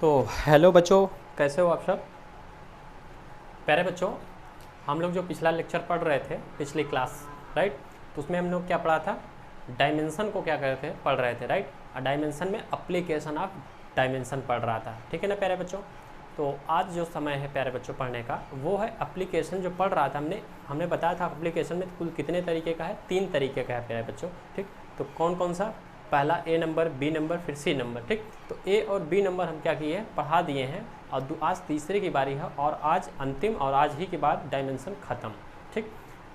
तो हेलो बच्चों, कैसे हो आप सब प्यारे बच्चों। हम लोग जो पिछला लेक्चर पढ़ रहे थे पिछली क्लास, राइट, तो उसमें हम लोग क्या पढ़ा था, डायमेंशन को क्या कर रहे थे, पढ़ रहे थे, राइट। और डायमेंशन में एप्लीकेशन ऑफ डायमेंशन पढ़ रहा था, ठीक है ना प्यारे बच्चों। तो आज जो समय है प्यारे बच्चों पढ़ने का, वो है एप्लीकेशन जो पढ़ रहा था हमने बताया था एप्लीकेशन में कुल कितने तरीके का है, 3 तरीके का है प्यारे बच्चों, ठीक। तो कौन कौन सा, पहला ए नंबर, बी नंबर, फिर सी नंबर, ठीक। तो ए और बी नंबर हम क्या किए हैं, पढ़ा दिए हैं। और आज तीसरे की बारी है और आज अंतिम, और आज ही के बाद डायमेंशन ख़त्म, ठीक।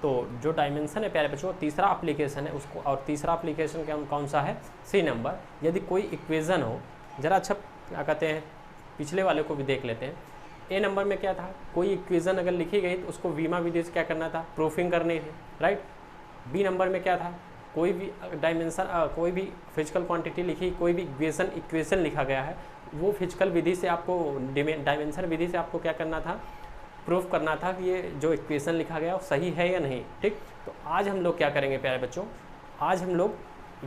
तो जो डायमेंशन है प्यारे बच्चों, तीसरा एप्लीकेशन है उसको, और तीसरा एप्लीकेशन कौन सा है, सी नंबर। यदि कोई इक्वेज़न हो, ज़रा अच्छा क्या कहते हैं, पिछले वाले को भी देख लेते हैं। ए नंबर में क्या था, कोई इक्वेज़न अगर लिखी गई तो उसको वीमा विधि से क्या करना था, प्रूफिंग करनी थी, राइट। बी नंबर में क्या था, कोई भी डायमेंशन, कोई भी फिजिकल क्वांटिटी लिखी, कोई भी इक्वेशन लिखा गया है, वो फिजिकल विधि से आपको, डायमेंशन विधि से आपको क्या करना था, प्रूफ करना था कि ये जो इक्वेशन लिखा गया वो सही है या नहीं, ठीक। तो आज हम लोग क्या करेंगे प्यारे बच्चों, आज हम लोग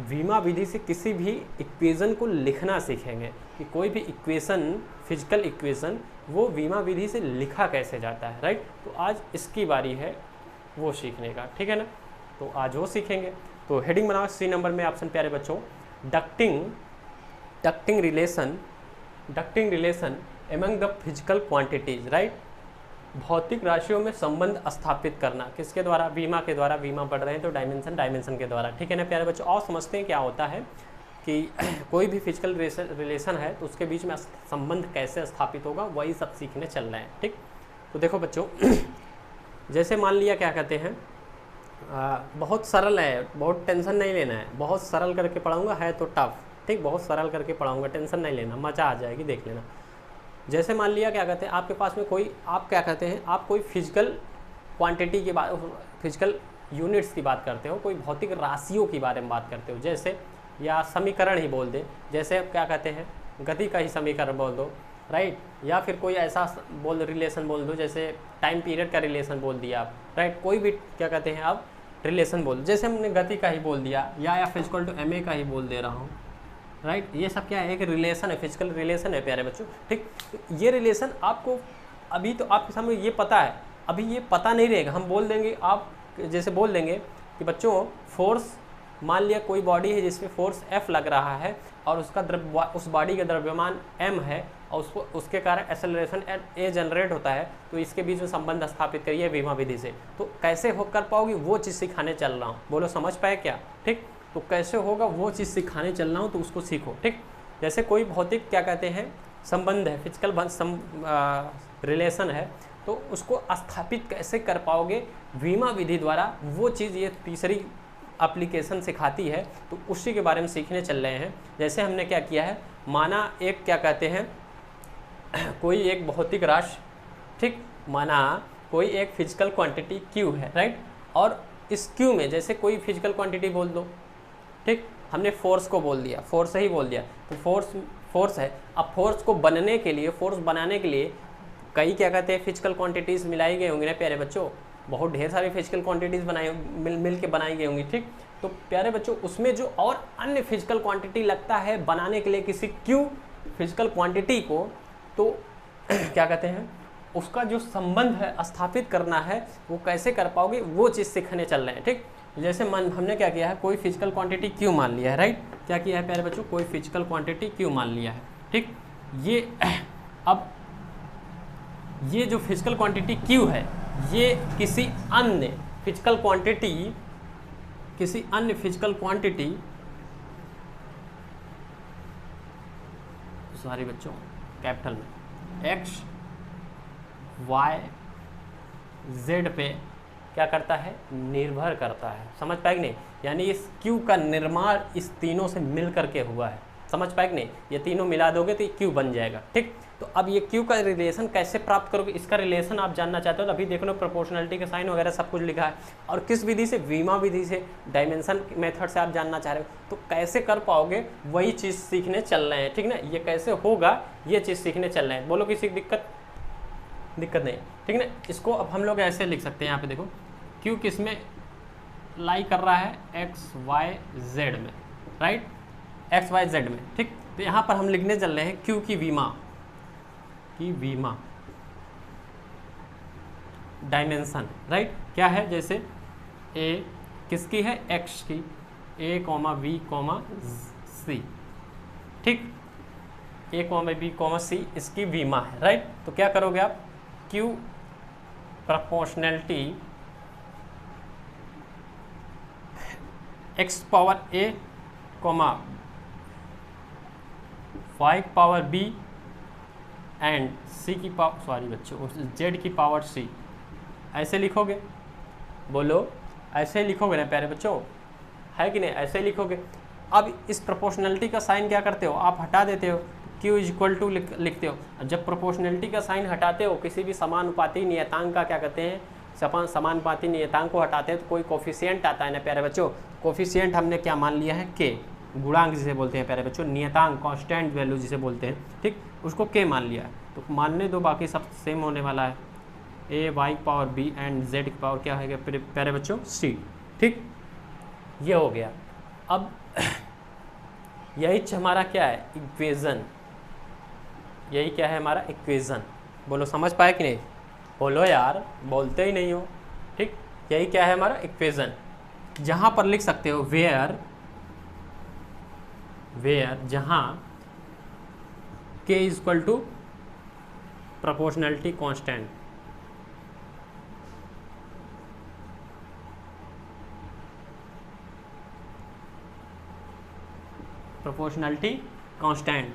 वीमा विधि से किसी भी इक्वेशन को लिखना सीखेंगे कि कोई भी इक्वेशन, फिजिकल इक्वेशन, वो वीमा विधि से लिखा कैसे जाता है, राइट। तो आज इसकी बारी है वो सीखने का, ठीक है ना। तो आज वो सीखेंगे। तो हेडिंग बनाओ सी नंबर में ऑप्शन प्यारे बच्चों, ducting relation among the physical quantities, right. भौतिक राशियों में संबंध स्थापित करना, किसके द्वारा, वीमा के द्वारा। वीमा पढ़ रहे हैं तो डायमेंशन के द्वारा, ठीक है ना प्यारे बच्चों। और समझते हैं क्या होता है कि कोई भी फिजिकल रिलेशन है तो उसके बीच में संबंध कैसे स्थापित होगा, वही सब सीखने चल रहे हैं, ठीक। तो देखो बच्चों, जैसे मान लिया क्या कहते हैं, बहुत सरल है, बहुत टेंशन नहीं लेना है, बहुत सरल करके पढ़ाऊंगा, है तो टफ, ठीक। बहुत सरल करके पढ़ाऊंगा, टेंशन नहीं लेना, मज़ा आ जाएगी, देख लेना। जैसे मान लिया क्या कहते हैं, आपके पास में कोई, आप क्या कहते हैं, आप कोई फिजिकल क्वांटिटी की बात, फिजिकल यूनिट्स की बात करते हो, कोई भौतिक राशियों के बारे में बात करते हो, जैसे, या समीकरण ही बोल दे, जैसे क्या कहते हैं, गति का ही समीकरण बोल दो, राइट। या फिर कोई ऐसा रिलेशन बोल दो, जैसे टाइम पीरियड का रिलेशन बोल दिया आप, राइट। कोई भी क्या कहते हैं आप रिलेशन बोल, जैसे हमने गति का ही बोल दिया, या फिजिकल टू एम ए का ही बोल दे रहा हूँ, राइट। ये सब क्या है, एक रिलेशन है, फिजिकल रिलेशन है प्यारे बच्चों, ठीक। तो ये रिलेशन आपको, अभी तो आपके सामने ये पता है, अभी ये पता नहीं रहेगा, हम बोल देंगे, आप जैसे बोल देंगे कि बच्चों फोर्स, मान लिया कोई बॉडी है जिसमें फोर्स F लग रहा है और उस बॉडी का द्रव्यमान m है और उसके कारण एक्सेलरेशन a जनरेट होता है, तो इसके बीच में संबंध स्थापित करिए वीमा विधि से। तो कैसे हो कर पाओगी, वो चीज़ सिखाने चल रहा हूँ, बोलो समझ पाए क्या, ठीक। तो कैसे होगा वो चीज़ सिखाने चल रहा हूँ, तो उसको सीखो, ठीक। जैसे कोई भौतिक क्या कहते हैं संबंध है, फिजिकल रिलेशन है, तो उसको स्थापित कैसे कर पाओगे वीमा विधि द्वारा, वो चीज़ ये तीसरी एप्लीकेशन सिखाती है। तो उसी के बारे में सीखने चल रहे हैं। जैसे हमने क्या किया है, माना एक क्या कहते हैं, कोई एक भौतिक राशि, ठीक, माना कोई एक फिजिकल क्वांटिटी Q है, राइट। और इस Q में जैसे कोई फिजिकल क्वांटिटी बोल दो, ठीक, हमने फोर्स को बोल दिया, फोर्स ही बोल दिया, तो फोर्स है। अब फोर्स को बनने के लिए, फोर्स बनाने के लिए कई क्या कहते हैं फिजिकल क्वांटिटीज़ मिलाई गई होंगी ना प्यारे बच्चों, बहुत ढेर सारी फिजिकल क्वांटिटीज़ मिल के बनाई गई होंगी, ठीक। तो प्यारे बच्चों, उसमें जो और अन्य फिजिकल क्वांटिटी लगता है बनाने के लिए किसी Q फिजिकल क्वांटिटी को, तो क्या कहते हैं, उसका जो संबंध है स्थापित करना है, वो कैसे कर पाओगे, वो चीज़ सीखने चल रहे हैं, ठीक। जैसे हमने क्या किया है, कोई फिजिकल क्वांटिटी Q मान लिया है, राइट। क्या किया है प्यारे बच्चों, कोई फिजिकल क्वांटिटी Q मान लिया है, ठीक। ये अब ये जो फिजिकल क्वांटिटी Q है, ये किसी अन्य फिजिकल क्वांटिटी, सॉरी बच्चों, कैपिटल में X Y Z पे क्या करता है, निर्भर करता है, समझ पाए कि नहीं। यानी इस Q का निर्माण इस तीनों से मिल करके हुआ है, समझ पाए कि नहीं। ये तीनों मिला दोगे तो ये Q बन जाएगा, ठीक। तो अब ये Q का रिलेशन कैसे प्राप्त करोगे, इसका रिलेशन आप जानना चाहते हो तो अभी देख लो, प्रोपोर्शनलिटी के साइन वगैरह सब कुछ लिखा है। और किस विधि से, वीमा विधि से, डायमेंशन मेथड से आप जानना चाह रहे हो, तो कैसे कर पाओगे वही चीज़ सीखने चल रहे हैं, ठीक ना। ये कैसे होगा ये चीज़ सीखने चल रहे हैं, बोलो किसी दिक्कत नहीं, ठीक ना। इसको अब हम लोग ऐसे लिख सकते हैं, यहाँ पे देखो Q किस में लाई कर रहा है, XYZ में, राइट, XYZ में, ठीक। तो यहाँ पर हम लिखने चल रहे हैं Q की वीमा, की वीमा डायमेंशन, राइट। क्या है, जैसे ए किसकी है, एक्स की, a comma b comma c, ठीक, a comma b comma c इसकी वीमा है, राइट। तो क्या करोगे आप, q proportionality x power a comma 5 power b and c की पावर, सॉरी बच्चों, जेड की पावर सी, ऐसे लिखोगे, बोलो ऐसे लिखोगे ना प्यारे बच्चों, है कि नहीं, ऐसे लिखोगे। अब इस प्रोपोर्शनलिटी का साइन क्या करते हो, आप हटा देते हो, Q इक्वल टू लिखते हो। जब प्रोपोर्शनलिटी का साइन हटाते हो, किसी भी समानुपाती नियतांक का क्या कहते हैं, समानुपाती नियतांक को हटाते हैं तो कोई कोफिशिएंट आता है ना प्यारे बच्चों। कोफिशिएंट हमने क्या मान लिया है, K, गुणांक जिसे बोलते हैं प्यारे बच्चों, नियतांक कांस्टेंट वैल्यू जिसे बोलते हैं, ठीक, उसको K मान लिया है। तो मानने दो, बाकी सब सेम होने वाला है, a y power b and z की पावर क्या है प्यारे बच्चों, सी, ठीक, ये हो गया। अब यही हमारा क्या है, इक्वेशन, यही क्या है हमारा इक्वेशन, बोलो समझ पाए कि नहीं, बोलो यार, बोलते ही नहीं हो, ठीक, यही क्या है हमारा इक्वेशन। जहां पर लिख सकते हो वेयर जहां k equal to proportionality constant, proportionality constant,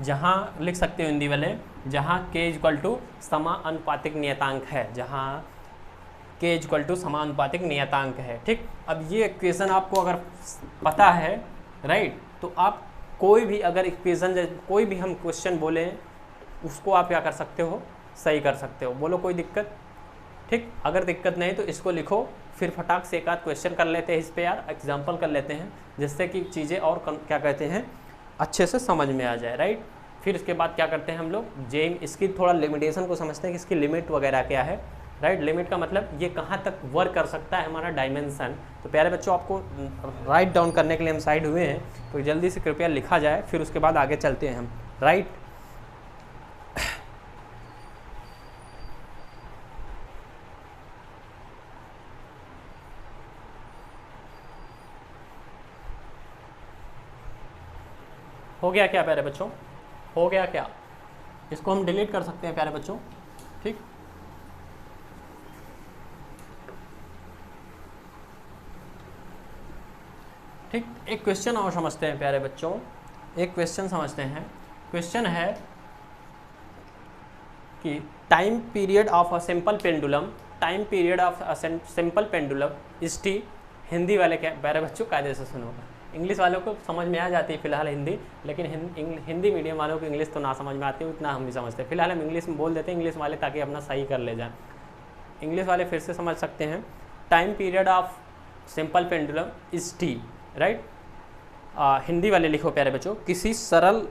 जहाँ लिख सकते हो हिंदी वाले, जहाँ k इक्वल टू समानुपातिक नियतांक है, जहाँ k इक्वल टू समानुपातिक नियतांक है, ठीक। अब ये इक्वेशन आपको अगर पता है, राइट, तो आप कोई भी अगर इक्वेशन, कोई भी हम क्वेश्चन बोले उसको आप क्या कर सकते हो, सही कर सकते हो, बोलो कोई दिक्कत, ठीक। अगर दिक्कत नहीं तो इसको लिखो, फिर फटाक से एक आध क्वेश्चन कर लेते हैं इस पे यार, एग्जाम्पल कर लेते हैं, जिससे कि चीज़ें और क्या कहते हैं अच्छे से समझ में आ जाए, राइट। फिर इसके बाद क्या करते हैं हम लोग, इसकी थोड़ा लिमिटेशन को समझते हैं कि इसकी लिमिट वगैरह क्या है, राइट। लिमिट का मतलब ये कहाँ तक वर्क कर सकता है हमारा डायमेंशन। तो प्यारे बच्चों, आपको राइट डाउन करने के लिए हम साइड हुए हैं, तो जल्दी से कृपया लिखा जाए, फिर उसके बाद आगे चलते हैं हम, राइट। हो गया क्या प्यारे बच्चों, हो गया क्या, इसको हम डिलीट कर सकते हैं प्यारे बच्चों, ठीक। ठीक, एक क्वेश्चन और समझते हैं प्यारे बच्चों, एक क्वेश्चन समझते हैं। क्वेश्चन है कि time period of a simple pendulum, time period of a simple pendulum is T. Hindi वाले क्या प्यारे बच्चों, कायदे से सुनो, इंग्लिश वालों को समझ में आ जाती है फिलहाल हिंदी, लेकिन हिंदी मीडियम वालों को इंग्लिश तो ना समझ में आती है, उतना हम भी समझते हैं। फिलहाल हम इंग्लिश में बोल देते हैं, इंग्लिश वाले, ताकि अपना सही कर ले जाए। इंग्लिश वाले फिर से समझ सकते हैं। Time period of simple pendulum is T, right. Hindi वाले लिखो प्यारे बच्चों, किसी सरल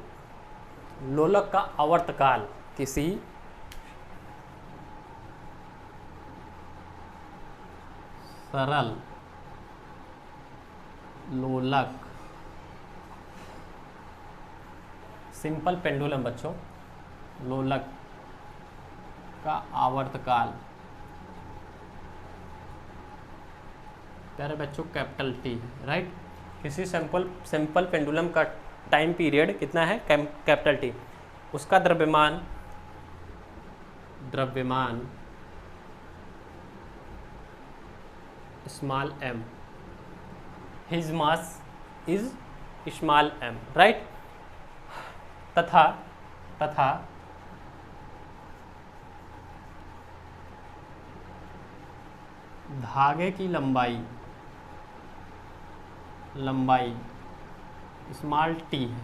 लोलक का आवर्तकाल, किसी सरल लोलक, सिंपल पेंडुलम बच्चों, लोलक का आवर्तकाल, प्यारे बच्चों कैपिटल टी, राइट। किसी सिंपल पेंडुलम का टाइम पीरियड कितना है, कैपिटल टी, उसका द्रव्यमान small m, his mass is small m, right. तथा धागे की लंबाई स्मॉल t है,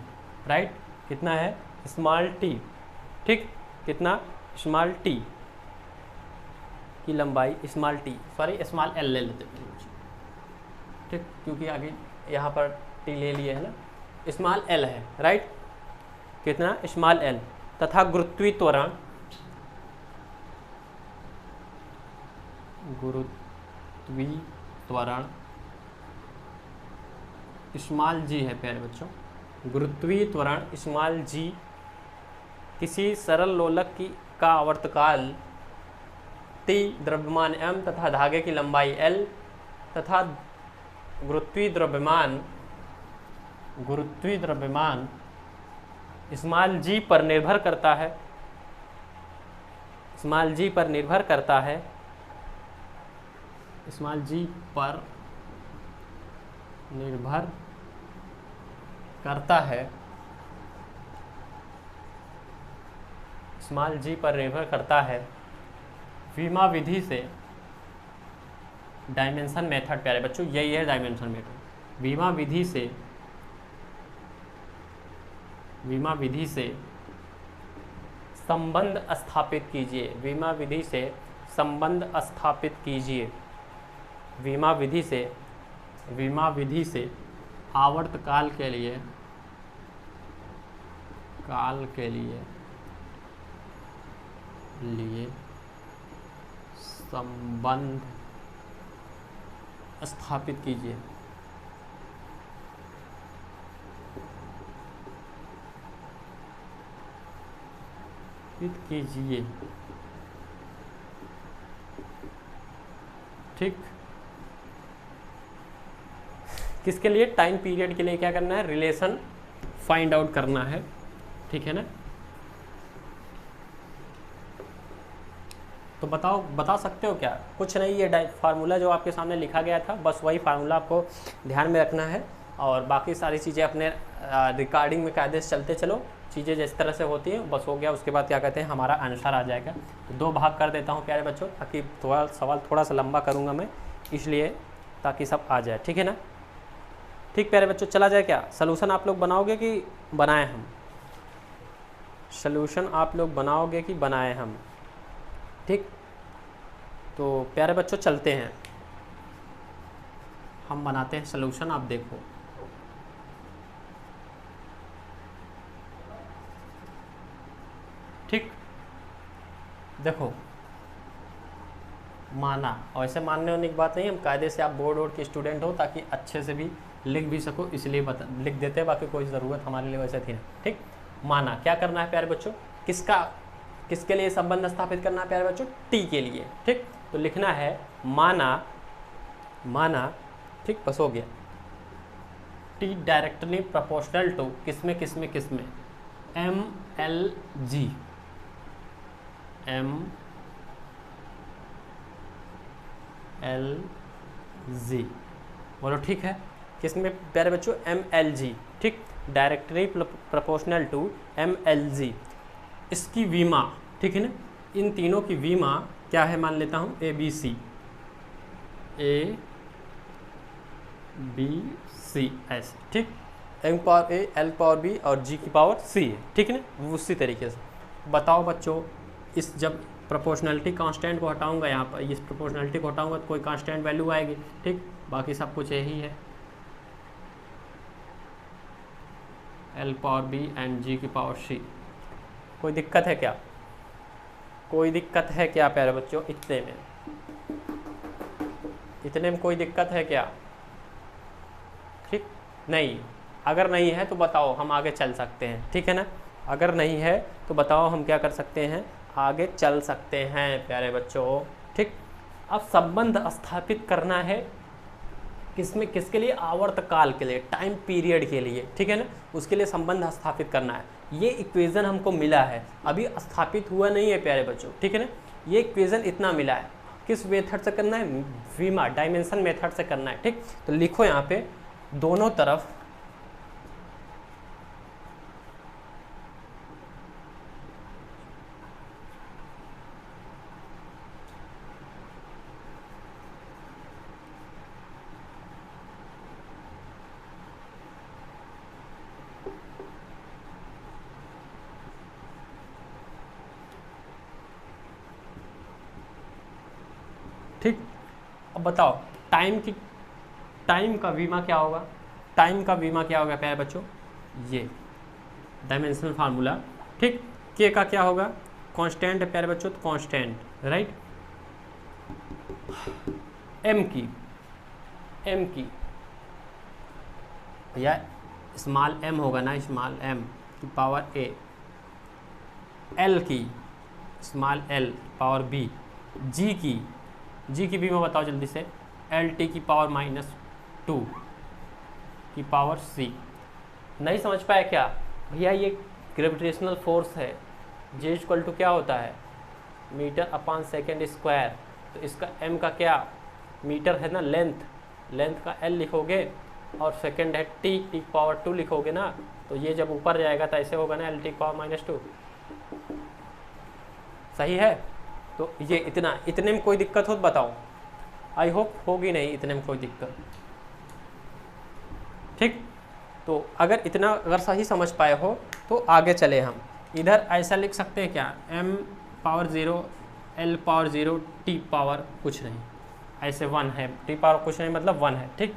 राइट। कितना है, स्मॉल t, ठीक, कितना, स्मॉल t की लंबाई, small t, sorry small l ले लेते हैं, ठीक, क्योंकि आगे यहाँ पर t ले लिए है ना, स्मॉल l है, राइट। कितना, स्मॉल l, तथा गुरुत्वीय त्वरण स्मॉल g है प्यारे बच्चों, गुरुत्वीय त्वरण स्मॉल g किसी सरल लोलक का आवर्तकाल T, द्रव्यमान m तथा धागे की लंबाई L तथा गुरुत्वीय द्रव्यमान स्मॉल g पर निर्भर करता है, स्मॉल g पर निर्भर करता है, स्मॉल g पर निर्भर करता है, स्मॉल g पर निर्भर करता है वीमा विधि से, डायमेंशन मेथड प्यारे बच्चों यही है डायमेंशन मेथड। वीमा विधि से संबंध स्थापित कीजिए, वीमा विधि से संबंध स्थापित कीजिए, वीमा विधि से आवर्तकाल के लिए संबंध स्थापित कीजिए। ठीक, किसके लिए? टाइम पीरियड के लिए क्या करना है? रिलेशन फाइंड आउट करना है, ठीक है ना। तो बताओ, बता सकते हो क्या? कुछ नहीं, ये फार्मूला जो आपके सामने लिखा गया था बस वही फार्मूला आपको ध्यान में रखना है और बाकी सारी चीज़ें अपने रिकॉर्डिंग में कायदे से चलते चलो, चीज़ें जिस तरह से होती हैं बस हो गया। उसके बाद क्या कहते हैं, हमारा आंसर आ जाएगा। तो 2 भाग कर देता हूँ प्यारे बच्चों, ताकि सवाल थोड़ा सा लंबा करूँगा मैं, इसलिए ताकि सब आ जाए, ठीक है ना। ठीक प्यारे बच्चों, चला जाए क्या? सलूशन आप लोग बनाओगे कि बनाएं हम? सलूशन आप लोग बनाओगे कि बनाएं हम? ठीक, तो प्यारे बच्चों चलते हैं, हम बनाते हैं सलूशन। आप देखो, ठीक, देखो माना, और ऐसे मानने होने की बात नहीं, हम कायदे से आप बोर्ड के स्टूडेंट हो ताकि अच्छे से भी लिख भी सको, इसलिए लिख देते हैं, बाकी कोई ज़रूरत हमारे लिए वैसे थी ना। ठीक, माना क्या करना है प्यारे बच्चों, किसके लिए संबंध स्थापित करना है प्यारे बच्चों? टी के लिए। ठीक, तो लिखना है माना, ठीक, बस हो गया। टी डायरेक्टली प्रोपोर्शनल टू किसमें MLG, बोलो ठीक है। किसमें प्यारे बच्चों? MLG, ठीक, डायरेक्टली प्रोपोर्शनल टू MLG। इसकी वीमा, ठीक है ना, इन तीनों की वीमा क्या है मान लेता हूँ, ABC ऐसे, ठीक, M power A, L power B और G की पावर C है, ठीक है ना। उसी तरीके से बताओ बच्चों, इस जब प्रोपोर्शनलिटी कांस्टेंट को हटाऊंगा, यहाँ पर इस प्रोपोर्शनलिटी को हटाऊंगा तो कोई कांस्टेंट वैल्यू आएगी, ठीक, बाकी सब कुछ यही है, L power B and G की पावर C। कोई दिक्कत है क्या? कोई दिक्कत है क्या प्यारे बच्चों? इतने में कोई दिक्कत है क्या? ठीक, नहीं, अगर नहीं है तो बताओ, हम आगे चल सकते हैं, ठीक है ना। अगर नहीं है तो बताओ, हम क्या कर सकते हैं, आगे चल सकते हैं प्यारे बच्चों। ठीक, अब संबंध स्थापित करना है किसमें, किसके लिए? आवर्तकाल के लिए, टाइम पीरियड के लिए, ठीक है ना, उसके लिए संबंध स्थापित करना है। ये इक्वेशन हमको मिला है, अभी स्थापित हुआ नहीं है प्यारे बच्चों, ठीक है ना। ये इक्वेशन इतना मिला है, किस मेथड से करना है? वीमा, डायमेंशन मेथड से करना है। ठीक, तो लिखो यहाँ पे दोनों तरफ ठीक। अब बताओ टाइम का बीमा क्या होगा? टाइम का बीमा क्या होगा प्यारे बच्चों? ये डायमेंशनल फार्मूला, ठीक। के का क्या होगा? कांस्टेंट है प्यारे बच्चों, तो कांस्टेंट, राइट। एम की या स्मॉल एम होगा ना, स्मॉल एम की पावर ए, एल की स्मॉल एल पावर बी, जी की भी मैं बताओ जल्दी से, एल टी की पावर -2 की पावर सी। नहीं समझ पाया क्या भैया? ये ग्रेविटेशनल फोर्स है, जे इक्वल टू क्या होता है, मीटर/सेकंड²। तो इसका m का क्या, मीटर है ना, लेंथ का l लिखोगे और सेकंड है t की पावर 2 लिखोगे ना, तो ये जब ऊपर जाएगा तो ऐसे होगा ना, l टी की पावर -2। सही है? तो ये इतने में कोई दिक्कत हो तो बताओ, आई होप होगी नहीं इतने में कोई दिक्कत। ठीक, तो अगर सही समझ पाए हो तो आगे चले हम। इधर ऐसा लिख सकते हैं क्या, m power 0 l power 0 t power कुछ नहीं, ऐसे 1 है, t पावर कुछ नहीं मतलब 1 है। ठीक,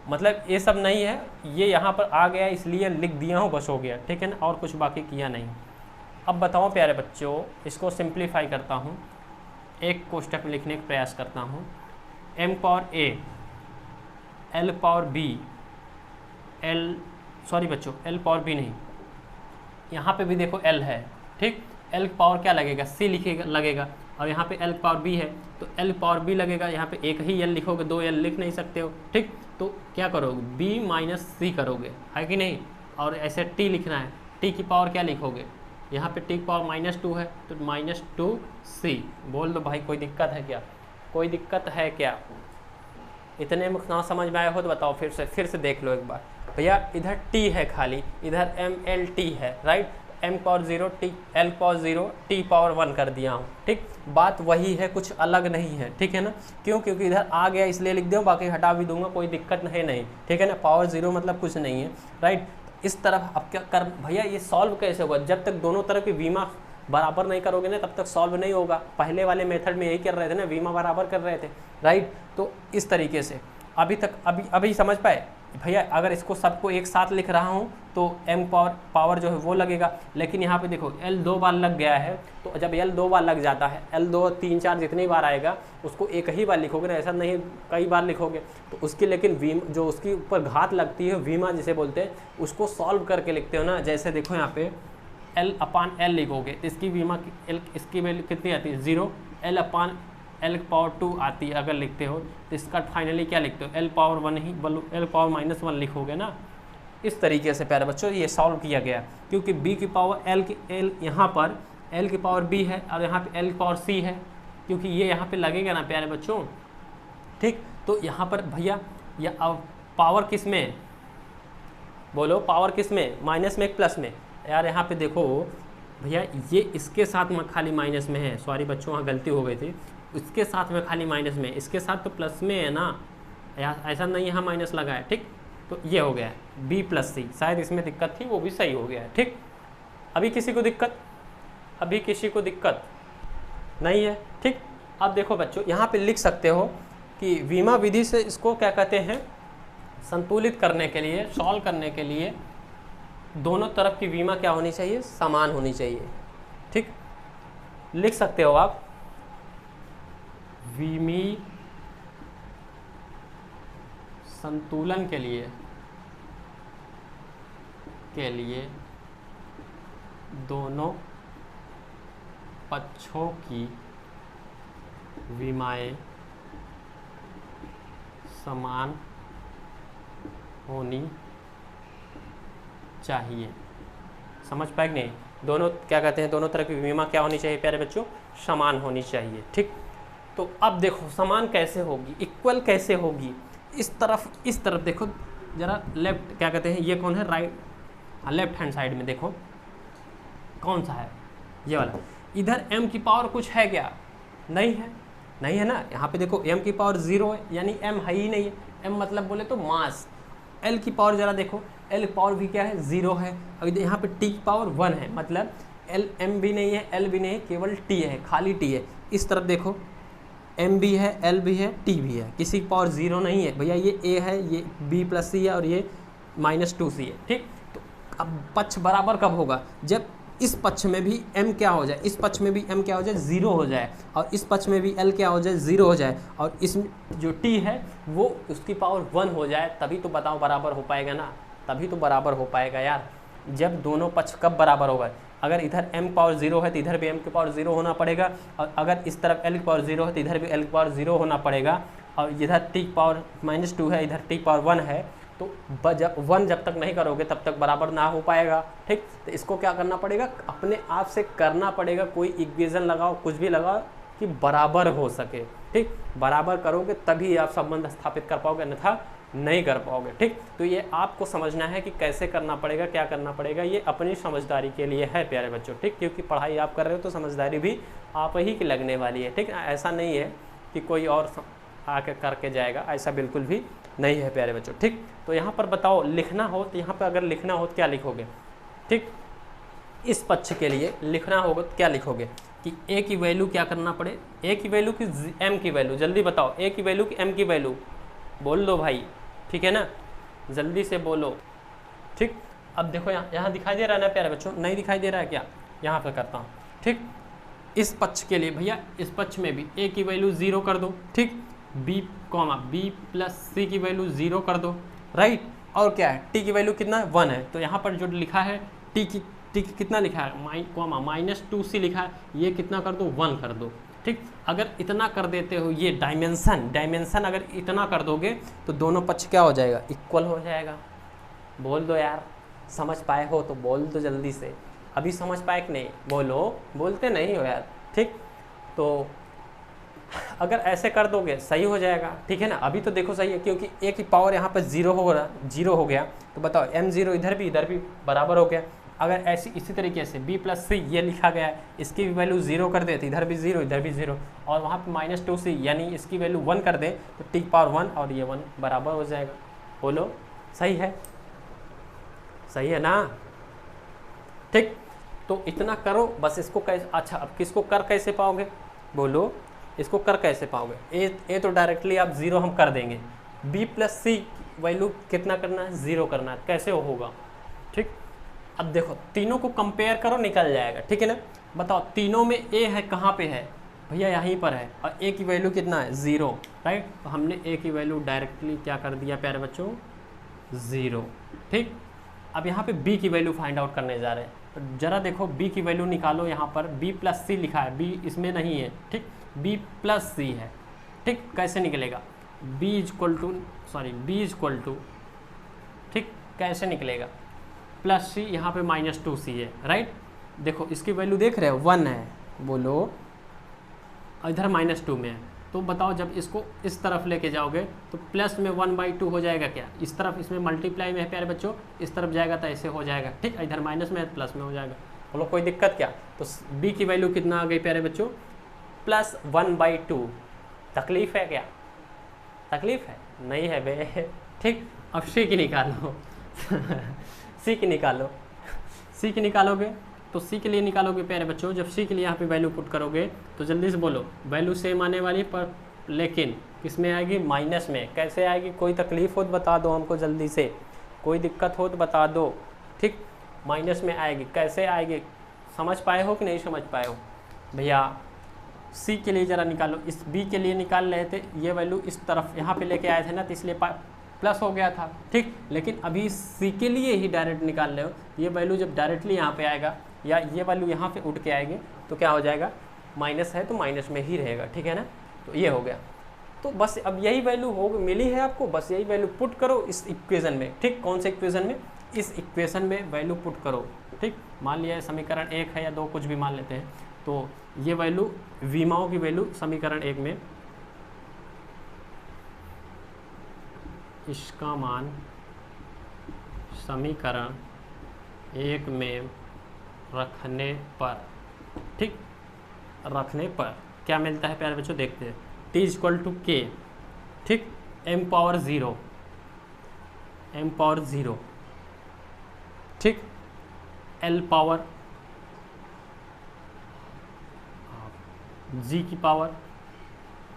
मतलब ये सब नहीं है, ये यहाँ पर आ गया इसलिए लिख दिया हूँ, बस हो गया। ठीक है ना, और कुछ बाकी किया नहीं। अब बताओ प्यारे बच्चों, इसको सिंप्लीफाई करता हूँ, एक कोष्टक में लिखने का प्रयास करता हूँ। m power a l power b l power b नहीं, यहाँ पे भी देखो l है। ठीक, l पावर क्या लगेगा, c लगेगा, और यहाँ पे l पावर b है तो l पावर b लगेगा। यहाँ पे एक ही l लिखोगे, 2 l लिख नहीं सकते हो। ठीक, तो क्या करोगे, b माइनस c करोगे, है कि नहीं, और ऐसे t लिखना है, t की पावर क्या लिखोगे, यहाँ पे t की पावर -2 है तो -2c। बोल दो भाई, कोई दिक्कत है क्या? कोई दिक्कत है क्या? इतने में ना समझ में आया हो तो बताओ, फिर से देख लो एक बार। भैया इधर t है खाली, इधर mlt है, right, m power 0 t l power 0 t power 1 कर दिया हूँ। ठीक, बात वही है, कुछ अलग नहीं है। ठीक है ना, क्योंकि इधर आ गया इसलिए लिख दूँ, बाकी हटा भी दूंगा, कोई दिक्कत है नहीं। ठीक है ना, पावर 0 मतलब कुछ नहीं है, राइट। इस तरफ अब क्या कर भैया, ये सॉल्व कैसे होगा? जब तक दोनों तरफ की वीमा बराबर नहीं करोगे ना, तब तक सॉल्व नहीं होगा। पहले वाले मेथड में यही कर रहे थे ना, वीमा बराबर कर रहे थे, राइट। तो इस तरीके से अभी समझ पाए भैया? अगर इसको सबको एक साथ लिख रहा हूँ तो m पावर जो है वो लगेगा, लेकिन यहाँ पे देखो l 2 बार लग गया है, तो जब l 2 बार लग जाता है, l 2 3 4 जितनी बार आएगा उसको एक ही बार लिखोगे ना, ऐसा नहीं कई बार लिखोगे। तो उसकी लेकिन जो उसकी ऊपर घात लगती है, वीमा जिसे बोलते हैं, उसको सॉल्व करके लिखते हो ना। जैसे देखो यहाँ पे l/l लिखोगे तो इसकी वीमा इसकी वैल्यू कितनी आती है, 0। l पावर 2 आती है अगर लिखते हो, तो इसका फाइनली क्या लिखते हो, l पावर 1 ही, l पावर -1 लिखोगे ना। इस तरीके से प्यारे बच्चों ये सॉल्व किया गया, क्योंकि b की पावर l यहाँ पर l की पावर b है और यहाँ पे l पावर c है, क्योंकि ये यहाँ पे लगेगा ना प्यारे बच्चों। ठीक, तो यहाँ पर भैया या अब पावर किस में, बोलो पावर किस में, माइनस में एक प्लस में? यार यहाँ पे देखो भैया, ये इसके साथ में खाली माइनस में है, सॉरी बच्चों वहाँ गलती हो गई थी, इसके साथ में खाली माइनस में, इसके साथ तो प्लस में है ना यार, ऐसा नहीं यहाँ माइनस लगा है। ठीक, तो ये हो गया है b + c, शायद इसमें दिक्कत थी, वो भी सही हो गया है। ठीक, अभी किसी को दिक्कत नहीं है। ठीक, अब देखो बच्चों, यहाँ पे लिख सकते हो कि वीमा विधि से इसको क्या कहते हैं, संतुलित करने के लिए, सॉल्व करने के लिए दोनों तरफ की वीमा क्या होनी चाहिए, समान होनी चाहिए। ठीक, लिख सकते हो आप, विमी संतुलन के लिए दोनों पक्षों की विमाएं समान होनी चाहिए। समझ पाए कि नहीं? दोनों क्या कहते हैं, दोनों तरह की बीमा क्या होनी चाहिए प्यारे बच्चों, समान होनी चाहिए। ठीक, तो अब देखो समान कैसे होगी, इक्वल कैसे होगी, इस तरफ देखो जरा, लेफ्ट क्या कहते हैं, ये कौन है, राइट, लेफ्ट हैंड साइड में देखो कौन सा है, ये वाला। इधर m की पावर कुछ है क्या, नहीं है ना। यहाँ पे देखो m की पावर 0 है, यानी m है ही नहीं है। m मतलब बोले तो मास। l की पावर जरा देखो, l पावर भी क्या है, 0 है, और यहाँ पे t की पावर 1 है, मतलब m भी नहीं है, l भी नहीं है, केवल t है, खाली t है। इस तरफ देखो m भी है, l भी है, t भी है, किसी की पावर 0 नहीं है भैया। ये a है, ये b + c है, और ये -2c है। ठीक, तो अब पक्ष बराबर कब होगा, जब इस पक्ष में भी m क्या हो जाए, इस पक्ष में भी m क्या हो जाए, 0 हो जाए, और इस पक्ष में भी l क्या हो जाए, 0 हो जाए, और इसमें जो t है वो उसकी पावर 1 हो जाए, तभी तो बताओ बराबर हो पाएगा ना, तभी तो बराबर हो पाएगा यार। जब दोनों पक्ष कब बराबर होगा, अगर इधर m पावर 0 है तो इधर भी m की पावर 0 होना पड़ेगा, और अगर इस तरफ l की पावर 0 है तो इधर भी l की पावर 0 होना पड़ेगा, और इधर t की पावर -2 है, इधर t की पावर 1 है, तो 1 जब तक नहीं करोगे तब तक बराबर ना हो पाएगा। ठीक, तो इसको क्या करना पड़ेगा, अपने आप से करना पड़ेगा, कोई इक्वेशन लगाओ, कुछ भी लगाओ कि बराबर हो सके। ठीक, बराबर करोगे तभी आप संबंध स्थापित कर पाओगे, अन्यथा नहीं कर पाओगे। ठीक, तो ये आपको समझना है कि कैसे करना पड़ेगा, क्या करना पड़ेगा, ये अपनी समझदारी के लिए है प्यारे बच्चों। ठीक, क्योंकि पढ़ाई आप कर रहे हो तो समझदारी भी आप ही की लगने वाली है। ठीक, ऐसा नहीं है कि कोई और आके करके जाएगा, ऐसा बिल्कुल भी नहीं है प्यारे बच्चों। ठीक, तो यहाँ पर बताओ लिखना हो तो यहाँ पर अगर लिखना हो तो क्या लिखोगे। ठीक, इस पक्ष के लिए लिखना होगा तो क्या लिखोगे कि a की वैल्यू क्या करना पड़े, a की वैल्यू की m की वैल्यू, जल्दी बताओ a की वैल्यू की m की वैल्यू, बोल दो भाई, ठीक है ना, जल्दी से बोलो। ठीक, अब देखो यहाँ दिखाई दे रहा है ना प्यारे बच्चों, नहीं दिखाई दे रहा है क्या, यहाँ पे करता हूँ। ठीक, इस पक्ष के लिए भैया इस पक्ष में भी a की वैल्यू 0 कर दो। ठीक, b प्लस सी की वैल्यू 0 कर दो, राइट, और क्या है t की वैल्यू कितना है 1 है, तो यहाँ पर जो लिखा है t की कितना लिखा है -2c लिखा है, ये कितना कर दो 1 कर दो। ठीक, अगर इतना कर देते हो, ये डायमेंशन अगर इतना कर दोगे तो दोनों पक्ष क्या हो जाएगा, इक्वल हो जाएगा। बोल दो यार, समझ पाए हो तो बोल दो जल्दी से, अभी समझ पाए कि नहीं, बोलो, बोलते नहीं हो यार। ठीक, तो अगर ऐसे कर दोगे सही हो जाएगा, ठीक है ना। अभी तो देखो सही है, क्योंकि a की पावर यहाँ पर 0 हो गया, तो बताओ m0 इधर भी बराबर हो गया। अगर ऐसी इसी तरीके से b प्लस सी ये लिखा गया है, इसकी भी वैल्यू 0 कर दे तो इधर भी 0 इधर भी 0, और वहाँ पे -2c यानी इसकी वैल्यू 1 कर दे तो t की पावर 1 और ये 1 बराबर हो जाएगा। बोलो सही है, सही है ना। ठीक, तो इतना करो बस। इसको कैसे, अच्छा अब किसको कर कैसे पाओगे, बोलो इसको कर कैसे पाओगे। ए तो डायरेक्टली आप 0 हम कर देंगे, b प्लस सी वैल्यू कितना करना है 0 करना है, कैसे होगा। ठीक, अब देखो तीनों को कंपेयर करो, निकल जाएगा, ठीक है ना। बताओ तीनों में a है कहाँ पे है भैया, यहीं पर है, और a की वैल्यू कितना है 0, राइट, तो हमने a की वैल्यू डायरेक्टली क्या कर दिया प्यारे बच्चों 0। ठीक, अब यहाँ पे b की वैल्यू फाइंड आउट करने जा रहे हैं, तो जरा देखो b की वैल्यू निकालो। यहाँ पर b प्लस सी लिखा है, b इसमें नहीं है, ठीक, b प्लस सी है। ठीक, कैसे निकलेगा, b इक्वल टू ठीक, कैसे निकलेगा प्लस सी, यहाँ पे -2c है, राइट। देखो इसकी वैल्यू देख रहे हो 1 है, बोलो, इधर -2 में है, तो बताओ जब इसको इस तरफ लेके जाओगे तो प्लस में 1/2 हो जाएगा क्या, इस तरफ इसमें मल्टीप्लाई में है प्यारे बच्चों, इस तरफ जाएगा तो ऐसे हो जाएगा। ठीक, इधर माइनस में है प्लस में हो जाएगा। बोलो कोई दिक्कत क्या, तो b की वैल्यू कितना आ गई प्यारे बच्चों +1/2। तकलीफ है क्या, तकलीफ है नहीं है बे। ठीक, अब सी की निकालो सी की निकालो, सी की निकालोगे तो सी के लिए निकालोगे प्यारे बच्चों। जब सी के लिए यहाँ पे वैल्यू पुट करोगे तो जल्दी से बोलो, वैल्यू सेम आने वाली पर लेकिन किस में आएगी, माइनस में। कैसे आएगी, कोई तकलीफ हो तो बता दो हमको जल्दी से, कोई दिक्कत हो तो बता दो। ठीक, माइनस में आएगी, कैसे आएगी, समझ पाए हो कि नहीं समझ पाए हो भैया। सी के लिए ज़रा निकालो, इस बी के लिए निकाल रहे थे, ये वैल्यू इस तरफ यहाँ पे लेके आए थे ना, तो इसलिए प्लस हो गया था। ठीक, लेकिन अभी सी के लिए ही डायरेक्ट निकाल रहे हो, ये वैल्यू जब डायरेक्टली यहाँ पे आएगा या ये वैल्यू यहाँ पे उठ के आएगी तो क्या हो जाएगा, माइनस है तो माइनस में ही रहेगा। ठीक है ना, तो ये हो गया। तो बस अब यही वैल्यू हो मिली है आपको, बस यही वैल्यू पुट करो इस इक्वेशन में। ठीक, कौन से इक्वेशन में, इस इक्वेशन में वैल्यू पुट करो। ठीक, मान लिया समीकरण 1 है या 2 कुछ भी मान लेते हैं, तो ये वैल्यू विमाओं की वैल्यू समीकरण 1 में, इसका मान समीकरण 1 में रखने पर, ठीक, रखने पर क्या मिलता है प्यारे बच्चों, देखते हैं। t = k, ठीक, m पावर 0, ठीक, l पावर g की पावर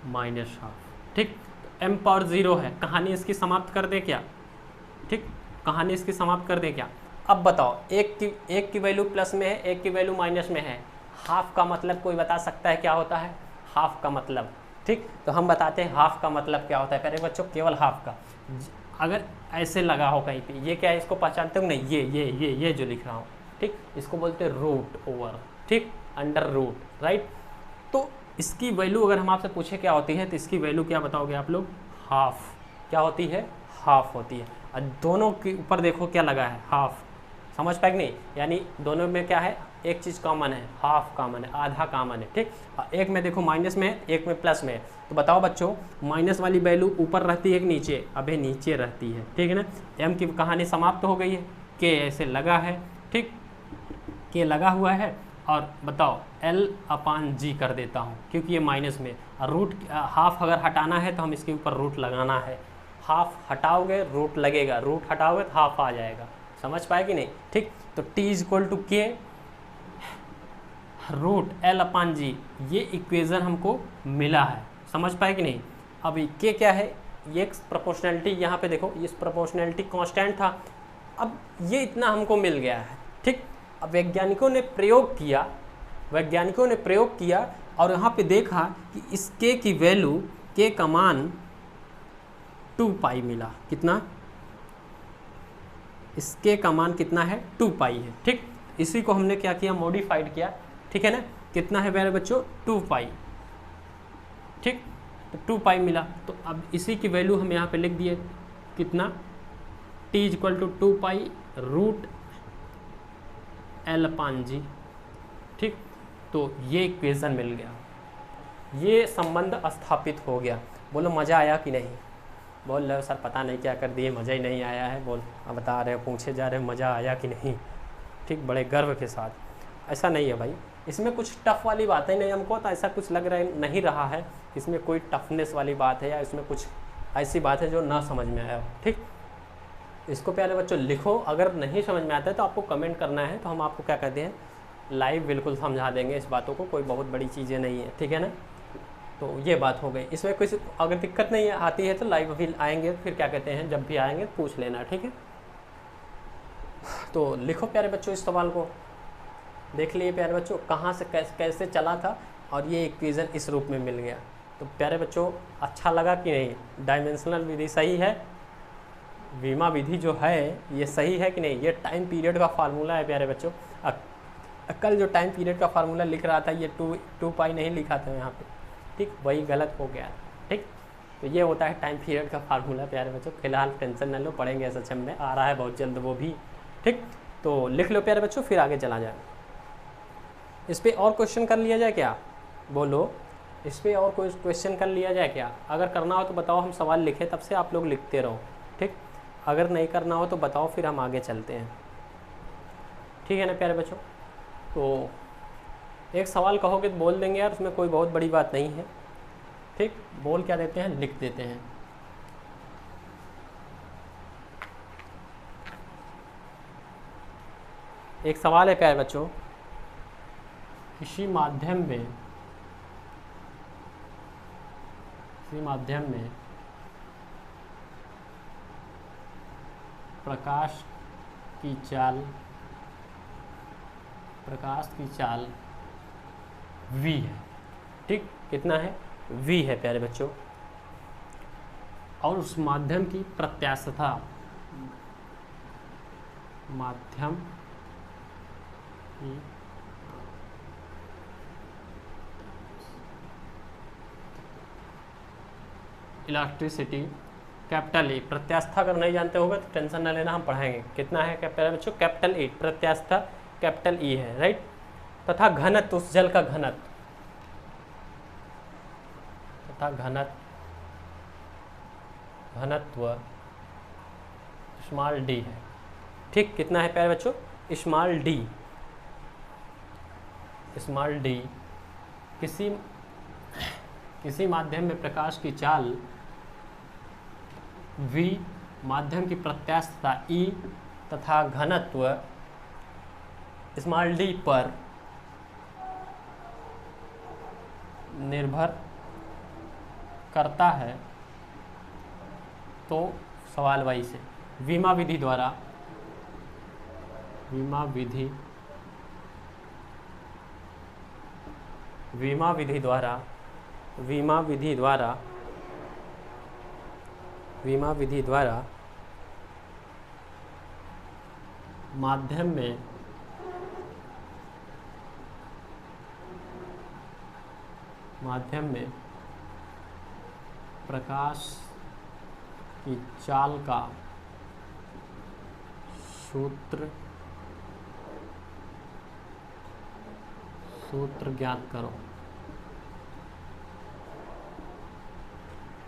-12। ठीक, m पावर 0 है, कहानी इसकी समाप्त कर दे क्या। ठीक, कहानी इसकी समाप्त कर दे क्या। अब बताओ, एक की वैल्यू प्लस में है, एक की वैल्यू माइनस में है। हाफ का मतलब कोई बता सकता है क्या होता है, हाफ का मतलब। ठीक, तो हम बताते हैं हाफ का मतलब क्या होता है प्यारे बच्चों, केवल हाफ का। अगर ऐसे लगा हो कहीं पे, ये क्या है, इसको पहचानते हो नहीं, ये जो लिख रहा हूँ, ठीक, इसको बोलते हैं रूट ओवर, ठीक, अंडर रूट, राइट। तो इसकी वैल्यू अगर हम आपसे पूछे क्या होती है तो इसकी वैल्यू क्या बताओगे आप लोग, हाफ। क्या होती है, हाफ होती है। और दोनों के ऊपर देखो क्या लगा है, हाफ। समझ पाए कि नहीं, यानी दोनों में क्या है, एक चीज़ कॉमन है, हाफ कॉमन है, आधा कॉमन है, ठीक। एक में देखो माइनस में है, एक में प्लस में है। तो बताओ बच्चों, माइनस वाली वैल्यू ऊपर रहती है कि नीचे, अबे नीचे रहती है, ठीक है ना। एम की कहानी समाप्त हो गई है, के ऐसे लगा है, ठीक, के लगा हुआ है। और बताओ L/G कर देता हूँ क्योंकि ये माइनस में, और रूट हाफ अगर हटाना है तो हम इसके ऊपर रूट लगाना है। हाफ हटाओगे रूट लगेगा, रूट हटाओगे तो हाफ आ जाएगा। समझ पाए कि नहीं, ठीक। तो T = K रूट L/G, ये इक्वेशन हमको मिला है। समझ पाए कि नहीं। अभी K क्या है, ये प्रोपोर्शनैलिटी, यहाँ पे देखो इस प्रोपोर्शनैलिटी कांस्टेंट था, अब ये इतना हमको मिल गया है, ठीक। अब वैज्ञानिकों ने प्रयोग किया और यहाँ पे देखा कि इस K की वैल्यू, K का मान 2π मिला। कितना, इस K का मान कितना है, 2π है, ठीक। इसी को हमने क्या किया, मॉडिफाइड किया, ठीक है ना। कितना है मेरे बच्चों, 2π, ठीक। तो 2π मिला, तो अब इसी की वैल्यू हम यहाँ पे लिख दिए, कितना, T = 2π रूट L/G, ठीक। तो ये इक्वेशन मिल गया, ये संबंध स्थापित हो गया। बोलो मज़ा आया कि नहीं। बोल रहे हो सर पता नहीं क्या कर दिए, मज़ा ही नहीं आया है। बोल, अब बता रहे हो, पूछे जा रहे हो मज़ा आया कि नहीं, ठीक, बड़े गर्व के साथ। ऐसा नहीं है भाई, इसमें कुछ टफ वाली बातें नहीं, हमको तो ऐसा कुछ लग रहा नहीं रहा है इसमें कोई टफनेस वाली बात है या इसमें कुछ ऐसी बात है जो ना समझ में आया, ठीक। इसको प्यारे बच्चों लिखो, अगर नहीं समझ में आता है तो आपको कमेंट करना है, तो हम आपको क्या कहते हैं, लाइव बिल्कुल समझा देंगे इस बातों को, कोई बहुत बड़ी चीज़ें नहीं है, ठीक है ना। तो ये बात हो गई, इसमें कोई अगर दिक्कत नहीं आती है तो लाइव भी आएंगे, फिर क्या कहते हैं, जब भी आएंगे पूछ लेना, ठीक है। तो लिखो प्यारे बच्चों, इस सवाल को देख लिए प्यारे बच्चों, कहाँ से कैसे चला था और ये इक्वेशन इस रूप में मिल गया। तो प्यारे बच्चों अच्छा लगा कि नहीं, डायमेंशनल विधि सही है, वीमा विधि जो है ये सही है कि नहीं। ये टाइम पीरियड का फार्मूला है प्यारे बच्चों। कल जो टाइम पीरियड का फार्मूला लिख रहा था, ये 2π नहीं लिखा था यहाँ पे, ठीक, वही गलत हो गया, ठीक। तो ये होता है टाइम पीरियड का फार्मूला प्यारे बच्चों। फिलहाल टेंशन न लो, पढ़ेंगे SHM में आ रहा है बहुत जल्द वो भी, ठीक। तो लिख लो प्यारे बच्चों, फिर आगे चला जाए। इस पर और क्वेश्चन कर लिया जाए क्या, बोलो, इस पर और कोई क्वेश्चन कर लिया जाए क्या। अगर करना हो तो बताओ, हम सवाल लिखे तब से आप लोग लिखते रहो, ठीक। अगर नहीं करना हो तो बताओ, फिर हम आगे चलते हैं, ठीक है ना प्यारे बच्चों। तो एक सवाल कहोगे तो बोल देंगे यार, उसमें कोई बहुत बड़ी बात नहीं है, ठीक। बोल क्या देते हैं, लिख देते हैं। एक सवाल है प्यारे बच्चों, किसी माध्यम में प्रकाश की चाल v है, ठीक। कितना है, v है प्यारे बच्चों। और उस माध्यम की प्रत्यास्थता, माध्यम की इलेक्ट्रिसिटी कैपिटल E, प्रत्यास्था अगर नहीं जानते होगा तो टेंशन ना लेना, हम पढ़ाएंगे। कितना है प्यारे बच्चों, कैपिटल E, प्रत्यास्था कैपिटल E है, राइट। तथा घनत्व, उस जल का घनत्व, घनत्व स्मॉल d है, ठीक। कितना है प्यारे बच्चों, स्मॉल d। किसी माध्यम में प्रकाश की चाल v, माध्यम की प्रत्यास्थता E तथा घनत्व स्मॉल d पर निर्भर करता है, तो सवाल वाई से वीमा विधि द्वारा माध्यम में माध्यम में प्रकाश की चाल का सूत्र ज्ञात करो।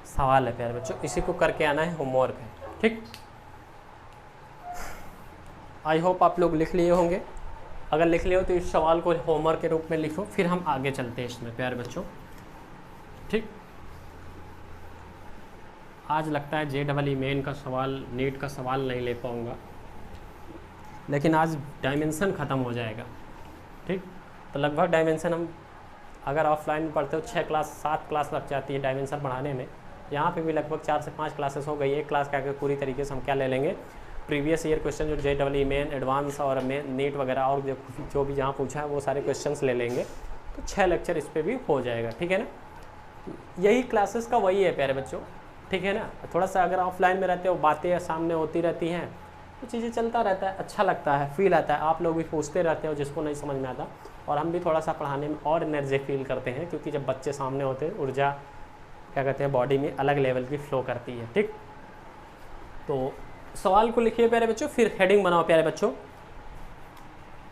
सवाल है प्यारे बच्चों, इसी को करके आना है, होमवर्क है, ठीक। आई होप आप लोग लिख लिए होंगे। अगर लिख लिए हो तो इस सवाल को होमवर्क के रूप में लिखो, फिर हम आगे चलते हैं इसमें प्यारे बच्चों, ठीक। आज लगता है JEE मेन का सवाल, नीट का सवाल नहीं ले पाऊँगा, लेकिन आज डायमेंशन ख़त्म हो जाएगा, ठीक। तो लगभग डायमेंशन हम अगर ऑफलाइन में पढ़ते हो 6 क्लास 7 क्लास लग जाती है डायमेंशन बढ़ाने में। यहाँ पे भी लगभग 4 से 5 क्लासेस हो गई। एक क्लास का पूरी तरीके से हम क्या ले लेंगे, प्रीवियस ईयर क्वेश्चन जो JEE मेन, एडवांस और मेन, नीट वगैरह और जो भी जहाँ पूछा है वो सारे क्वेश्चंस ले लेंगे, तो 6 लेक्चर इस पर भी हो जाएगा, ठीक है ना। यही क्लासेस का वही है प्यारे बच्चों, ठीक है ना। थोड़ा सा अगर ऑफलाइन में रहते हो, बातें सामने होती रहती हैं, तो चीज़ें चलता रहता है, अच्छा लगता है, फील आता है, आप लोग भी पूछते रहते हो जिसको नहीं समझ में आता, और हम भी थोड़ा सा पढ़ाने में और एनर्जी फील करते हैं, क्योंकि जब बच्चे सामने होते हैं ऊर्जा क्या कहते हैं बॉडी में अलग लेवल की फ्लो करती है, ठीक। तो सवाल को लिखिए प्यारे बच्चों, फिर हेडिंग बनाओ प्यारे बच्चों,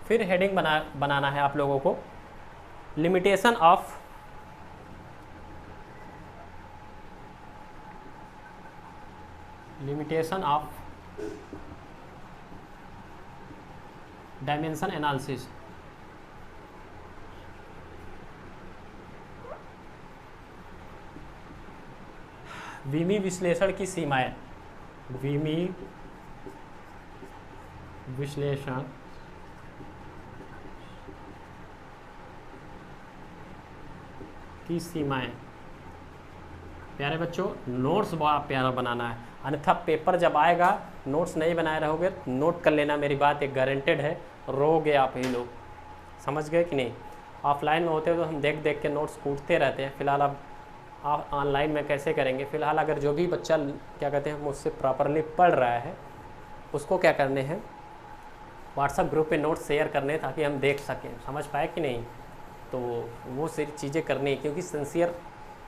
फिर हेडिंग बनाना है आप लोगों को, लिमिटेशन ऑफ डायमेंशन एनालिसिस। विमी विश्लेषण की सीमाएं, विमी विश्लेषण की सीमाएं। प्यारे बच्चों, नोट्स बहुत प्यारा बनाना है, अन्यथा पेपर जब आएगा नोट्स नहीं बनाए रहोगे, नोट कर लेना, मेरी बात एक गारंटेड है, रोगे आप ही लोग, समझ गए कि नहीं। ऑफलाइन में होते तो हम देख देख के नोट्स कूटते रहते हैं, फिलहाल अब आप ऑनलाइन में कैसे करेंगे। फिलहाल अगर जो भी बच्चा क्या कहते हैं मुझसे प्रॉपरली पढ़ रहा है, उसको क्या करने हैं, व्हाट्सएप ग्रुप पे नोट्स शेयर करने, ताकि हम देख सकें, समझ पाए कि नहीं। तो वो सारी चीज़ें करनी है, क्योंकि सिंसियर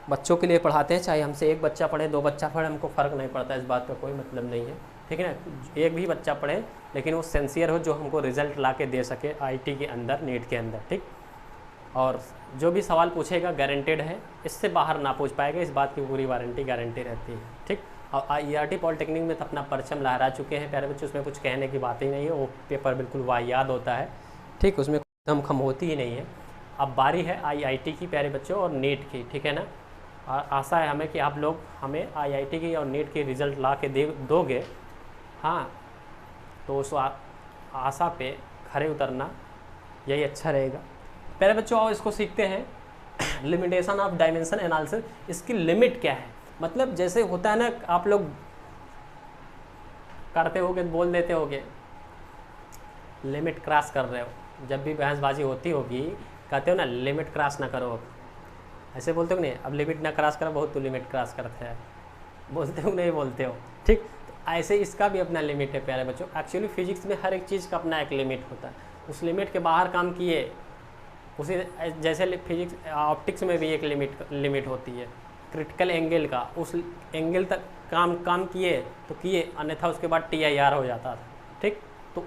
बच्चों के लिए पढ़ाते हैं, चाहे हमसे एक बच्चा पढ़े 2 बच्चा पढ़े, हमको फ़र्क नहीं पड़ता, इस बात का कोई मतलब नहीं है, ठीक है ना। एक भी बच्चा पढ़े लेकिन वो सिंसियर हो, जो हमको रिजल्ट ला के दे सके IIT के अंदर, नीट के अंदर, ठीक। और जो भी सवाल पूछेगा गारंटेड है, इससे बाहर ना पूछ पाएगा, इस बात की पूरी गारंटी रहती है, ठीक। और ERT पॉलिटेक्निक में तो अपना परचम लहरा चुके हैं प्यारे बच्चों, उसमें कुछ कहने की बात ही नहीं है, वो पेपर बिल्कुल वाहियात होता है, ठीक, उसमें दम खम होती ही नहीं है। अब बारी है IIT की प्यारे बच्चों और नीट की, ठीक है ना। आशा है हमें कि आप लोग हमें IIT की और नीट की रिज़ल्ट ला के दोगे, हाँ, तो उस आशा पे खरे उतरना यही अच्छा रहेगा प्यारे बच्चों। और इसको सीखते हैं, लिमिटेशन ऑफ डायमेंशन एनालिसिस, इसकी लिमिट क्या है। मतलब जैसे होता है ना, आप लोग करते होगे, बोल देते होगे लिमिट क्रॉस कर रहे हो, जब भी बहसबाजी होती होगी कहते हो ना लिमिट क्रॉस ना करो, ऐसे बोलते हो नहीं, अब लिमिट ना क्रॉस करो, बहुत तो लिमिट क्रॉस करते हैं, बोलते हो नहीं बोलते हो, ठीक। तो ऐसे इसका भी अपना लिमिट है प्यारे बच्चों। एक्चुअली फिजिक्स में हर एक चीज़ का अपना एक लिमिट होता है, उस लिमिट के बाहर काम किए, उसी जैसे फिजिक्स ऑप्टिक्स में भी एक लिमिट होती है क्रिटिकल एंगल का, उस एंगल तक काम किए तो किए, अन्यथा उसके बाद TIR हो जाता था, ठीक। तो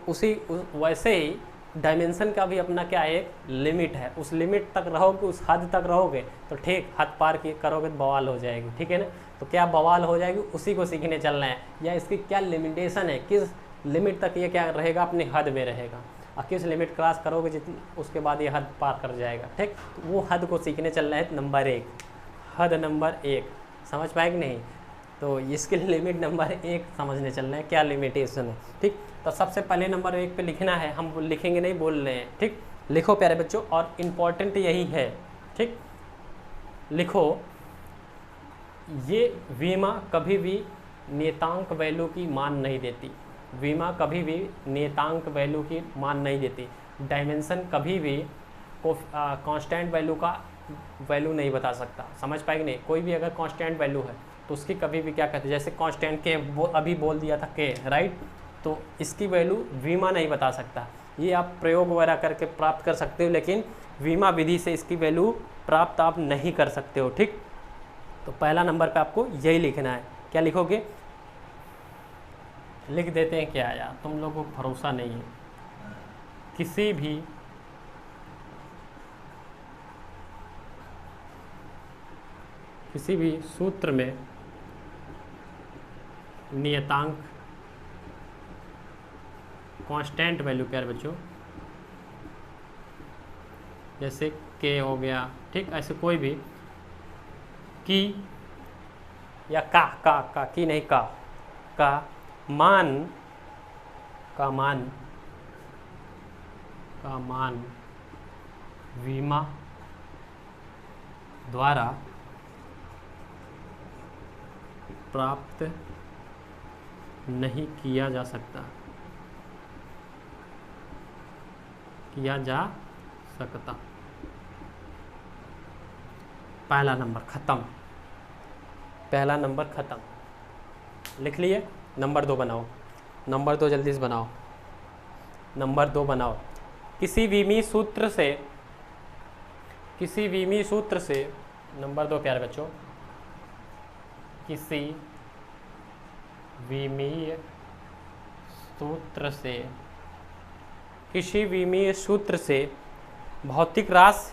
वैसे ही डायमेंशन का भी अपना क्या है, एक लिमिट है, उस लिमिट तक रहोगे, उस हद तक रहोगे तो ठीक, हद पार करोगे तो बवाल हो जाएगी, ठीक है ना। तो क्या बवाल हो जाएगी, उसी को सीखने चलना है, या इसकी क्या लिमिटेशन है, किस लिमिट तक ये क्या रहेगा, अपनी हद में रहेगा, और किस लिमिट क्रॉस करोगे जितनी, उसके बाद ये हद पार कर जाएगा, ठीक। तो वो हद को सीखने चलना है, नंबर 1, हद नंबर 1, समझ पाए कि नहीं। तो इसके लिमिट नंबर 1 समझने चलना है, क्या लिमिटेशन है, ठीक। तो सबसे पहले नंबर 1 पे लिखना है, हम लिखेंगे नहीं, बोल रहे हैं, ठीक। लिखो प्यारे बच्चों, और इम्पॉर्टेंट यही है, ठीक, लिखो, ये वीमा कभी भी नियतांक वैल्यू की मान नहीं देती, वीमा कभी भी नियतांक वैल्यू की मान नहीं देती, डायमेंशन कभी भी कांस्टेंट वैल्यू का वैल्यू नहीं बता सकता, समझ पाएंगे नहीं। कोई भी अगर कांस्टेंट वैल्यू है तो उसकी कभी भी क्या कहते हैं, जैसे कांस्टेंट के वो अभी बोल दिया था के, राइट, तो इसकी वैल्यू वीमा नहीं बता सकता। ये आप प्रयोग वगैरह करके प्राप्त कर सकते हो, लेकिन वीमा विधि से इसकी वैल्यू प्राप्त आप नहीं कर सकते हो। ठीक, तो पहला नंबर पे आपको यही लिखना है। क्या लिखोगे? लिख देते हैं क्या यार, तुम लोगों को भरोसा नहीं है। किसी भी सूत्र में नियतांक कांस्टेंट वैल्यू क्या है बच्चों, जैसे के हो गया, ठीक, ऐसे कोई भी की या का की नहीं, का मान वीमा द्वारा प्राप्त नहीं किया जा सकता, पहला नंबर खत्म। लिख लिए? नंबर 2 बनाओ, नंबर 2 जल्दी से बनाओ, नंबर 2 बनाओ। किसी वीमी सूत्र से नंबर 2 क्या है बच्चों? किसी विमीय सूत्र से भौतिक रास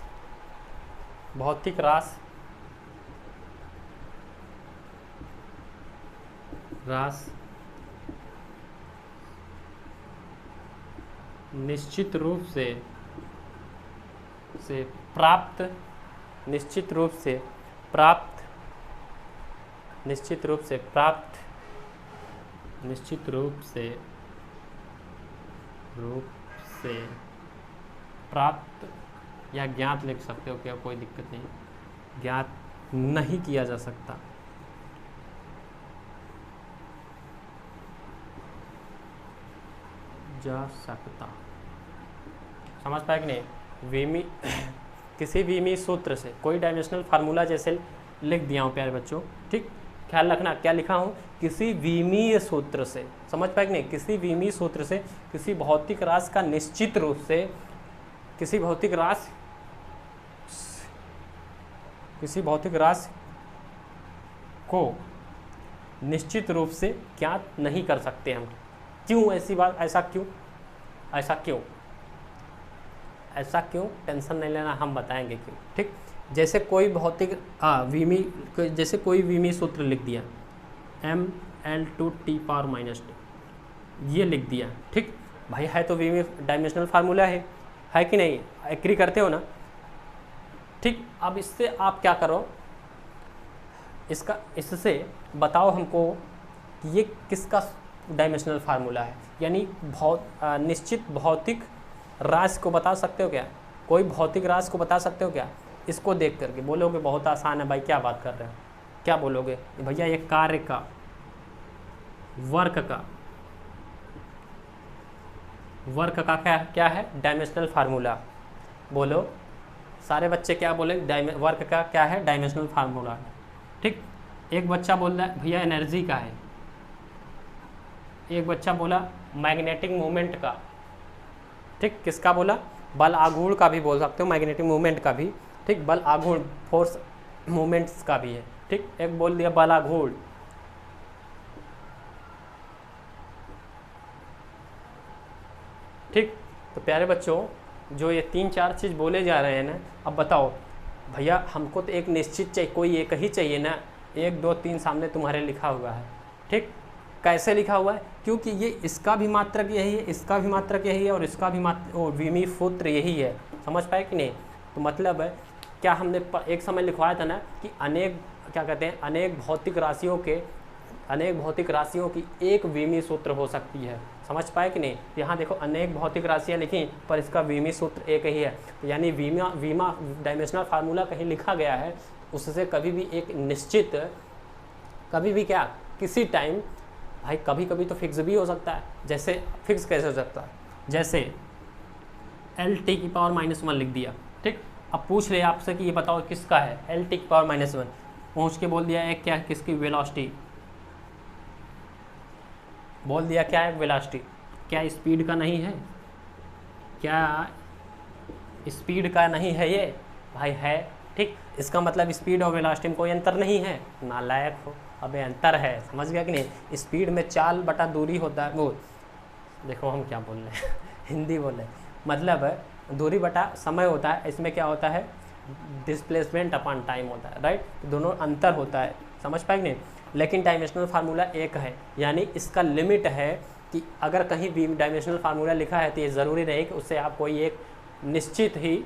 निश्चित रूप से प्राप्त या ज्ञात लिख सकते हो, क्या कोई दिक्कत नहीं, ज्ञात नहीं किया जा सकता। समझ पाए कि नहीं? किसी वीमी सूत्र से कोई डायमेंशनल फार्मूला जैसे लिख दिया हूँ प्यारे बच्चों, ठीक, ख्याल रखना क्या लिखा हूँ, किसी विमीय सूत्र से। समझ पाए कि नहीं? किसी विमीय सूत्र से किसी भौतिक राशि का निश्चित रूप से, किसी भौतिक राशि को निश्चित रूप से ज्ञात नहीं कर सकते हम। क्यों ऐसी बात, ऐसा क्यों टेंशन नहीं लेना, हम बताएंगे क्यों। ठीक, जैसे कोई भौतिक जैसे कोई विमी सूत्र लिख दिया mL2T⁻², ये लिख दिया, ठीक भाई, है तो विमी डायमेंशनल फार्मूला है कि नहीं? एग्री करते हो ना? ठीक, अब इससे आप क्या करो, इससे बताओ हमको कि ये किसका डायमेंशनल फार्मूला है, यानी निश्चित भौतिक राशि को बता सकते हो क्या? कोई भौतिक राशि को बता सकते हो क्या? इसको देख करके बोलोगे बहुत आसान है भाई, क्या बात कर रहे हो, क्या बोलोगे भैया? ये कार्य का, वर्क का क्या है? Dimensional formula. बोलो सारे बच्चे क्या बोले? वर्क का क्या है? Dimensional formula. ठीक, एक बच्चा बोल रहा है भैया एनर्जी का है, एक बच्चा बोला मैग्नेटिक मूवमेंट का, ठीक, किसका बोला? बल आघूर्ण का भी बोल सकते हो, मैग्नेटिक मूवमेंट का भी, ठीक, बल आघूर्ण फोर्स मूवमेंट्स का भी है, ठीक, एक बोल दिया बल आघूर्ण। ठीक, तो प्यारे बच्चों जो ये 3-4 चीज़ बोले जा रहे हैं ना, अब बताओ भैया हमको तो एक निश्चित चाहिए, कोई एक ही चाहिए ना, 1 2 3 सामने तुम्हारे लिखा हुआ है, ठीक, कैसे लिखा हुआ है? क्योंकि ये इसका भी मात्रक यही है, इसका भी मात्रक यही है और इसका भी विमी सूत्र यही है। समझ पाए कि नहीं? तो मतलब है क्या, हमने एक समय लिखवाया था ना कि अनेक भौतिक राशियों की एक विमी सूत्र हो सकती है। समझ पाए कि नहीं? यहाँ देखो अनेक भौतिक राशियाँ लिखी पर इसका विमी सूत्र एक ही है, तो यानी वीमा डायमेंशनल फार्मूला कहीं लिखा गया है, उससे कभी भी एक निश्चित, कभी भी क्या, किसी टाइम भाई, कभी कभी तो फिक्स भी हो सकता है। जैसे फिक्स कैसे हो सकता है? जैसे L⁻⁻1 लिख दिया, ठीक, अब पूछ रहे आपसे कि ये बताओ किसका है, L⁻⁻1, पहुँच के बोल दिया एक क्या, किसकी वेलोसिटी, बोल दिया क्या है वेलोसिटी, क्या स्पीड का नहीं है, क्या स्पीड का नहीं है ये भाई, है ठीक। इसका मतलब स्पीड और वेलोसिटी में कोई अंतर नहीं है, नालायक हो, अबे अंतर है, समझ गया कि नहीं। स्पीड में चाल बटा दूरी होता है, वो देखो हम क्या बोल रहे हैं हिंदी बोल रहे हैं, मतलब दूरी बटा समय होता है, इसमें क्या होता है डिस्प्लेसमेंट अपॉन टाइम होता है, राइट। दोनों अंतर होता है, समझ पाए कि नहीं। लेकिन डायमेंशनल फार्मूला एक है, यानी इसका लिमिट है कि अगर कहीं भी डायमेंशनल फार्मूला लिखा है तो ये ज़रूरी नहीं कि उससे आप कोई एक निश्चित ही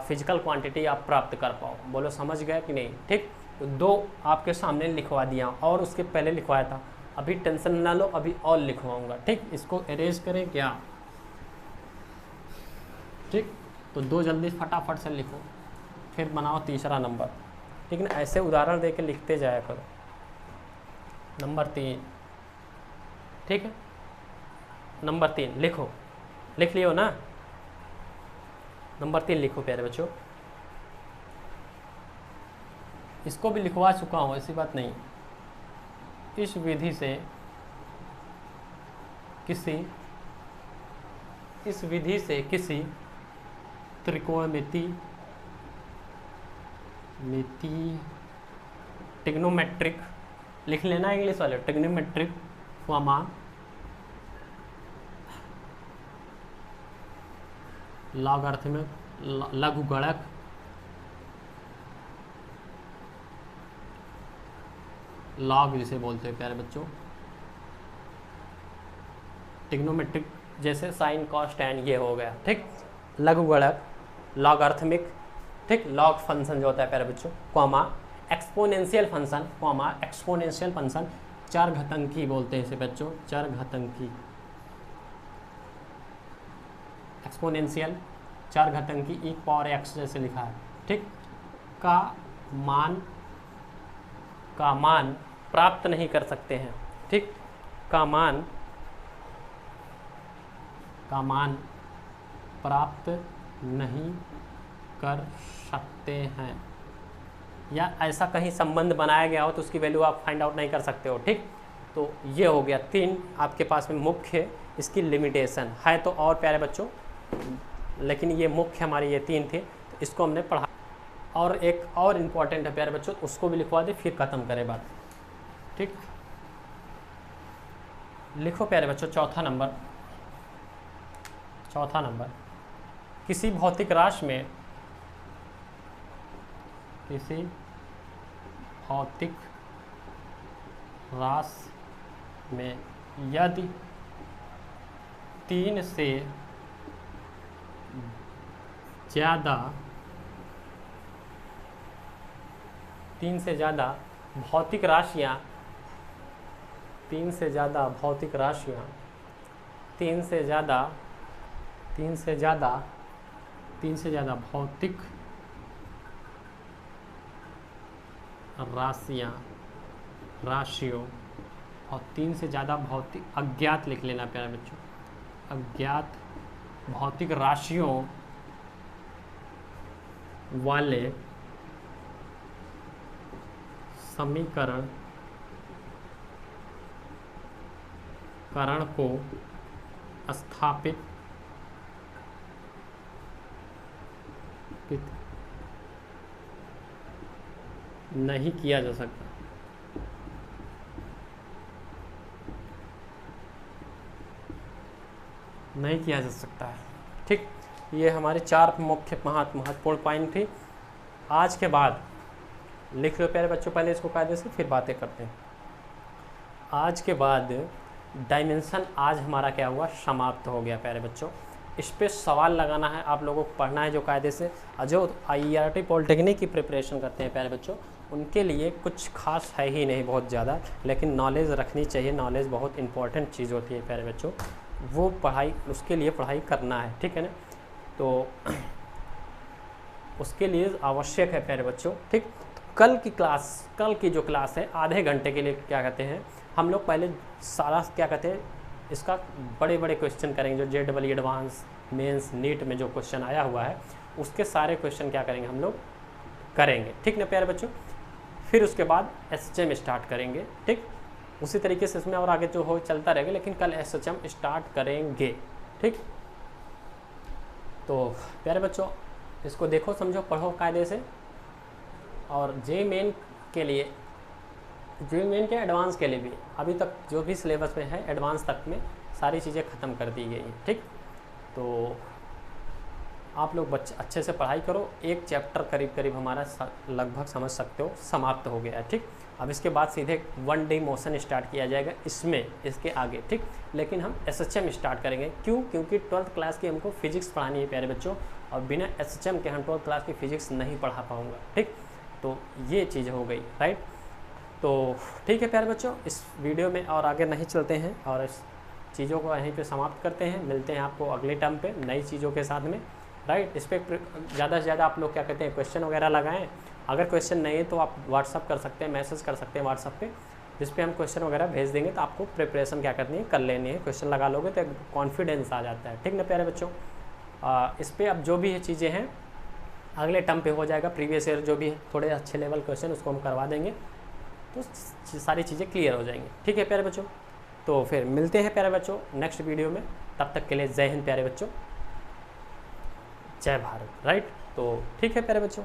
फिजिकल क्वांटिटी आप प्राप्त कर पाओ। बोलो समझ गए कि नहीं, ठीक। तो दो आपके सामने लिखवा दिया और उसके पहले लिखवाया था, अभी टेंशन ना लो, अभी और लिखवाऊंगा, ठीक। इसको एरेज करें क्या, ठीक। तो दो जल्दी फटाफट से लिखो, फिर बनाओ तीसरा नंबर, ठीक ना। ऐसे उदाहरण दे के लिखते जाया करो। नंबर 3, ठीक है। नंबर 3 लिखो, लिख लियो ना। नंबर 3 लिखो प्यारे बच्चों, इसको भी लिखवा चुका हूँ, ऐसी बात नहीं। इस विधि से किसी त्रिकोणमिति ट्रिग्नोमेट्रिक लिख लेना इंग्लिश वाले, ट्रिग्नोमेट्रिक फॉर्मा लॉगरिथमिक लघुगणक लॉग जिसे बोलते हैं प्यारे बच्चों, ट्रिग्नोमेट्रिक जैसे साइन कॉस टैन ये हो गया, ठीक। लघुगणक लॉगरिथमिक, ठीक। लॉग फंक्शन जो होता है प्यारे बच्चों, comma exponential function, comma exponential function, चरघातांकी बोलते हैं इसे बच्चों, चरघातांकी एक्सपोनेंशियल चरघातांकी e पावर x जैसे लिखा है, ठीक। का मान प्राप्त नहीं कर सकते हैं, ठीक। का मान प्राप्त नहीं कर सकते हैं, या ऐसा कहीं संबंध बनाया गया हो तो उसकी वैल्यू आप फाइंड आउट नहीं कर सकते हो, ठीक। तो ये हो गया 3 आपके पास में मुख्य इसकी लिमिटेशन है। तो और प्यारे बच्चों, लेकिन ये मुख्य हमारे ये 3 थे, तो इसको हमने पढ़ा। और एक और इम्पॉर्टेंट है प्यारे बच्चों, उसको भी लिखवा दे फिर ख़त्म करें बात, ठीक। लिखो प्यारे बच्चों चौथा नंबर, किसी भौतिक राशि में यदि 3 से ज़्यादा भौतिक राशियाँ राशियों और 3 से ज़्यादा भौतिक अज्ञात लिख लेना प्यारे बच्चों, अज्ञात भौतिक राशियों वाले समीकरण को स्थापित नहीं किया जा सकता। है, ठीक। ये हमारे 4 मुख्य महत्वपूर्ण पॉइंट थी। आज के बाद लिख लो प्यारे बच्चों, पहले इसको कायदे से फिर बातें करते हैं। आज के बाद डायमेंशन आज हमारा क्या हुआ, समाप्त हो गया प्यारे बच्चों। इस पर सवाल लगाना है, आप लोगों को पढ़ना है जो कायदे से। जो IERT पॉलिटेक्निक की प्रिपरेशन करते हैं प्यारे बच्चों, उनके लिए कुछ खास है ही नहीं बहुत ज़्यादा, लेकिन नॉलेज रखनी चाहिए। नॉलेज बहुत इंपॉर्टेंट चीज़ होती है प्यारे बच्चों, वो पढ़ाई, उसके लिए पढ़ाई करना है, ठीक है ना। तो उसके लिए आवश्यक है प्यारे बच्चों, ठीक। कल की जो क्लास है आधे घंटे के लिए क्या कहते हैं हम लोग, पहले सारा क्या कहते हैं इसका बड़े क्वेश्चन करेंगे। जो JEE एडवांस मेंस नीट में जो क्वेश्चन आया हुआ है उसके सारे क्वेश्चन क्या करेंगे हम लोग करेंगे, ठीक ना प्यारे बच्चों। फिर उसके बाद SHM स्टार्ट करेंगे, ठीक। उसी तरीके से इसमें और आगे जो हो चलता रहेगा, लेकिन कल SHM स्टार्ट करेंगे, ठीक। तो प्यारे बच्चों इसको देखो, समझो, पढ़ो कायदे से। और जे मेन के लिए, जे मेन के एडवांस के लिए भी अभी तक जो भी सिलेबस में है एडवांस तक में सारी चीज़ें ख़त्म कर दी गई हैं। ठीक, तो आप लोग बच्चे अच्छे से पढ़ाई करो। एक चैप्टर करीब करीब हमारा लगभग समझ सकते हो समाप्त हो गया है। ठीक, अब इसके बाद सीधे 1D मोशन स्टार्ट किया जाएगा इसमें, इसके आगे। ठीक, लेकिन हम SHM स्टार्ट करेंगे। क्यों? क्योंकि 12th क्लास की हमको फिजिक्स पढ़ानी है प्यारे बच्चों, और बिना SHM के हम 12th क्लास की फिजिक्स नहीं पढ़ा पाऊँगा। ठीक, तो ये चीज़ हो गई, राइट। तो ठीक है प्यारे बच्चों, इस वीडियो में और आगे नहीं चलते हैं और इस चीज़ों को यहीं पे समाप्त करते हैं। मिलते हैं आपको अगले टर्म पे नई चीज़ों के साथ में, राइट। इस पर ज़्यादा से ज़्यादा आप लोग क्या कहते हैं, क्वेश्चन वगैरह लगाएं। अगर क्वेश्चन नहीं है तो आप व्हाट्सअप कर सकते हैं, मैसेज कर सकते हैं व्हाट्सअप पे, जिस पे हम क्वेश्चन वगैरह भेज देंगे। तो आपको प्रिपरेशन क्या करनी है, कर लेनी है। क्वेश्चन लगा लोगे तो कॉन्फिडेंस आ जाता है। ठीक ना प्यारे बच्चों, इस पर अब जो भी चीज़ें हैं अगले टर्म पे हो जाएगा। प्रीवियस ईयर जो भी थोड़े अच्छे लेवल क्वेश्चन उसको हम करवा देंगे, तो सारी चीज़ें क्लियर हो जाएंगी। ठीक है प्यारे बच्चों, तो फिर मिलते हैं प्यारे बच्चों नेक्स्ट वीडियो में। तब तक के लिए जय हिंद प्यारे बच्चों, जय भारत, राइट। तो ठीक है प्यारे बच्चों।